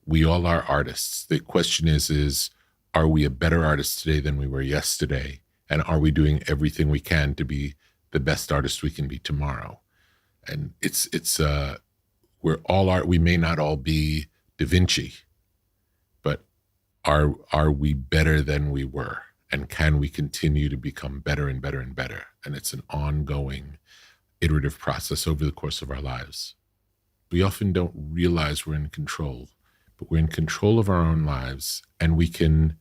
We all are artists. The question is, are we a better artist today than we were yesterday? And are we doing everything we can to be the best artist we can be tomorrow? And we're all art. We may not all be Da Vinci, but are we better than we were? And can we continue to become better and better and better? And it's an ongoing, iterative process over the course of our lives. We often don't realize we're in control, but we're in control of our own lives, and we can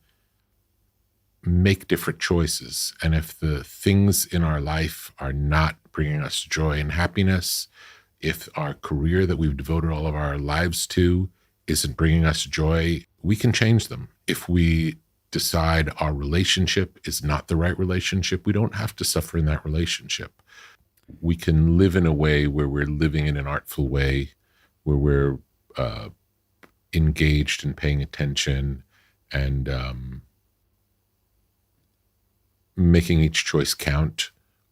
make different choices. And if the things in our life are not bringing us joy and happiness, if our career that we've devoted all of our lives to isn't bringing us joy, we can change them. If we decide our relationship is not the right relationship, we don't have to suffer in that relationship. We can live in a way where we're living in an artful way, where we're engaged and paying attention and making each choice count,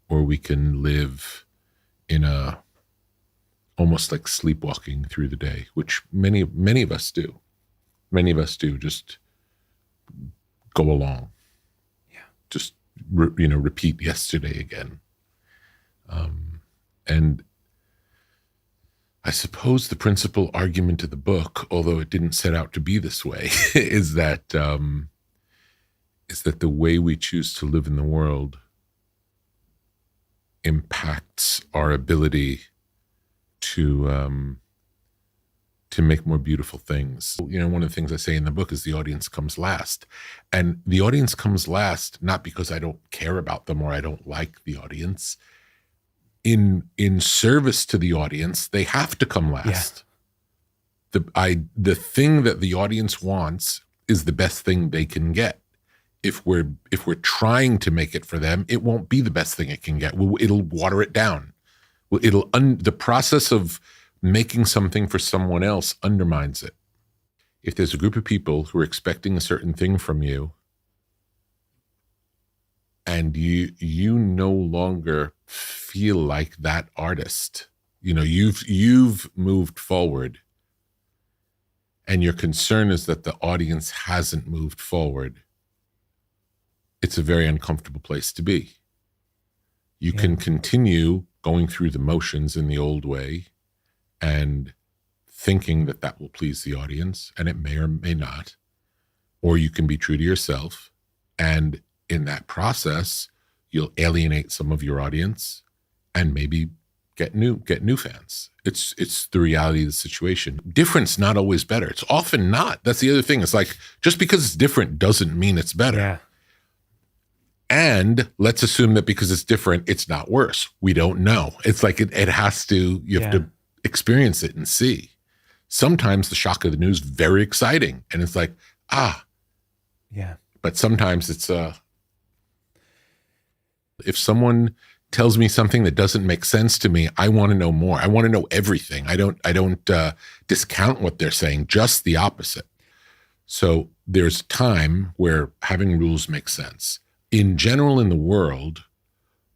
or we can live in a almost like sleepwalking through the day, which many of us do. Many of us do, just go along. Yeah. Just repeat yesterday again. And I suppose the principal argument of the book, although it didn't set out to be this way, is that the way we choose to live in the world impacts our ability to make more beautiful things. One of the things I say in the book is the audience comes last. And the audience comes last, not because I don't care about them or I don't like the audience. In service to the audience, they have to come last. Yeah. The thing that the audience wants is the best thing they can get. If we're trying to make it for them, it won't be the best thing it can get. It'll water it down. The process of making something for someone else undermines it. If there's a group of people who are expecting a certain thing from you, and you no longer feel like that artist, you've moved forward, and your concern is that the audience hasn't moved forward, it's a very uncomfortable place to be. You can continue going through the motions in the old way and thinking that that will please the audience, and it may or may not. Or you can be true to yourself, and in that process, you'll alienate some of your audience and maybe get new fans. It's the reality of the situation. Different's not always better. It's often not. That's the other thing. It's like, just because it's different doesn't mean it's better. Yeah. And let's assume that because it's different, it's not worse. We don't know. It's like you have to experience it and see. Sometimes the shock of the news is very exciting. And it's like, yeah. But sometimes it's if someone tells me something that doesn't make sense to me, I want to know more. I want to know everything. I don't discount what they're saying, just the opposite. So there's time where having rules makes sense. In general, in the world,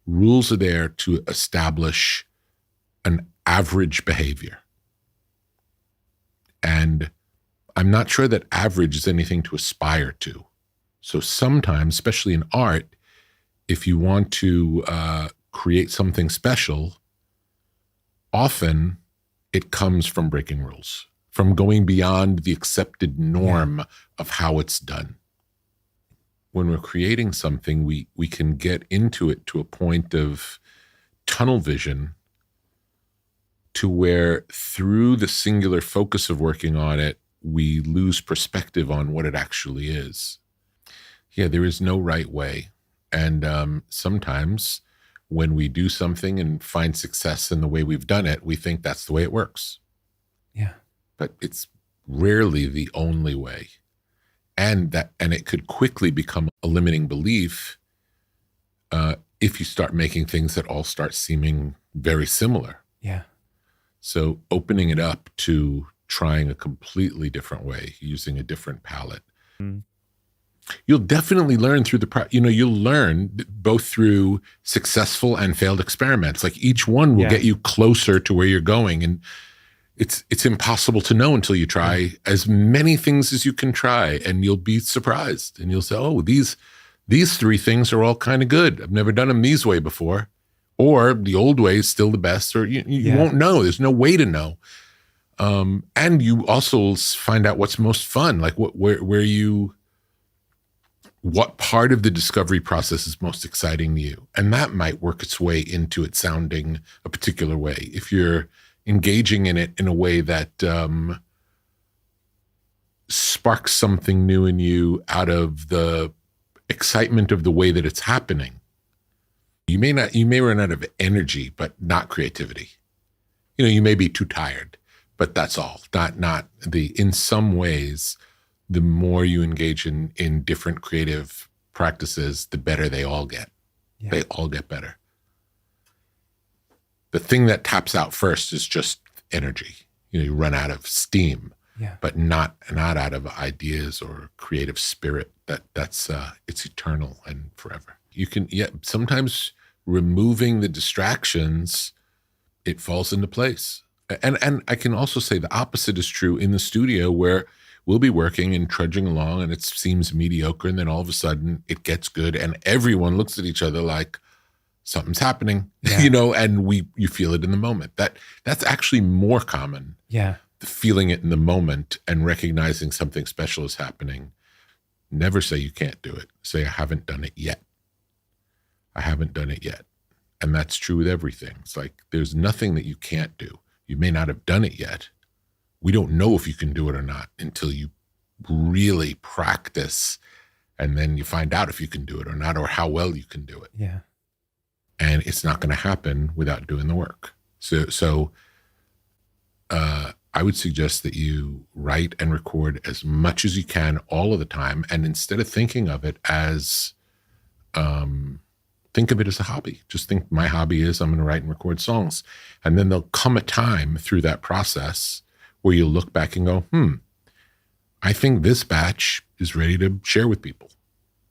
rules are there to establish an average behavior. And I'm not sure that average is anything to aspire to. So sometimes, especially in art, if you want to create something special, often it comes from breaking rules, from going beyond the accepted norm of how it's done. When we're creating something, we can get into it to a point of tunnel vision, to where through the singular focus of working on it, we lose perspective on what it actually is. Yeah, there is no right way. And sometimes when we do something and find success in the way we've done it, we think that's the way it works. Yeah. But it's rarely the only way. And it could quickly become a limiting belief if you start making things that all start seeming very similar. Yeah. So opening it up to trying a completely different way, using a different palette. Mm. You'll definitely learn through you'll learn both through successful and failed experiments. Like each one will get you closer to where you're going. And it's impossible to know until you try as many things as you can try, and you'll be surprised, and you'll say, oh, these three things are all kind of good. I've never done them these way before, or the old way is still the best, or you won't know. There's no way to know. And you also find out what's most fun, like what part of the discovery process is most exciting to you. And that might work its way into it sounding a particular way. If you're engaging in it in a way that sparks something new in you out of the excitement of the way that it's happening, you may run out of energy, but not creativity. You may be too tired, but that's all. In some ways, the more you engage in different creative practices, the better they all get. Yeah. They all get better. The thing that taps out first is just energy. You run out of steam, but not out of ideas or creative spirit. That's it's eternal and forever. You can, sometimes removing the distractions, it falls into place. And I can also say the opposite is true in the studio, where we'll be working and trudging along and it seems mediocre, and then all of a sudden it gets good and everyone looks at each other like something's happening, and you feel it in the moment. That's actually more common. Yeah. Feeling it in the moment and recognizing something special is happening. Never say you can't do it. Say, I haven't done it yet. I haven't done it yet. And that's true with everything. It's like, there's nothing that you can't do. You may not have done it yet. We don't know if you can do it or not until you really practice, and then you find out if you can do it or not, or how well you can do it. Yeah. And it's not going to happen without doing the work. So I would suggest that you write and record as much as you can all of the time. And instead of thinking of it as, think of it as a hobby. Just think, my hobby is I'm going to write and record songs. And then there'll come a time through that process where you'll look back and go, I think this batch is ready to share with people.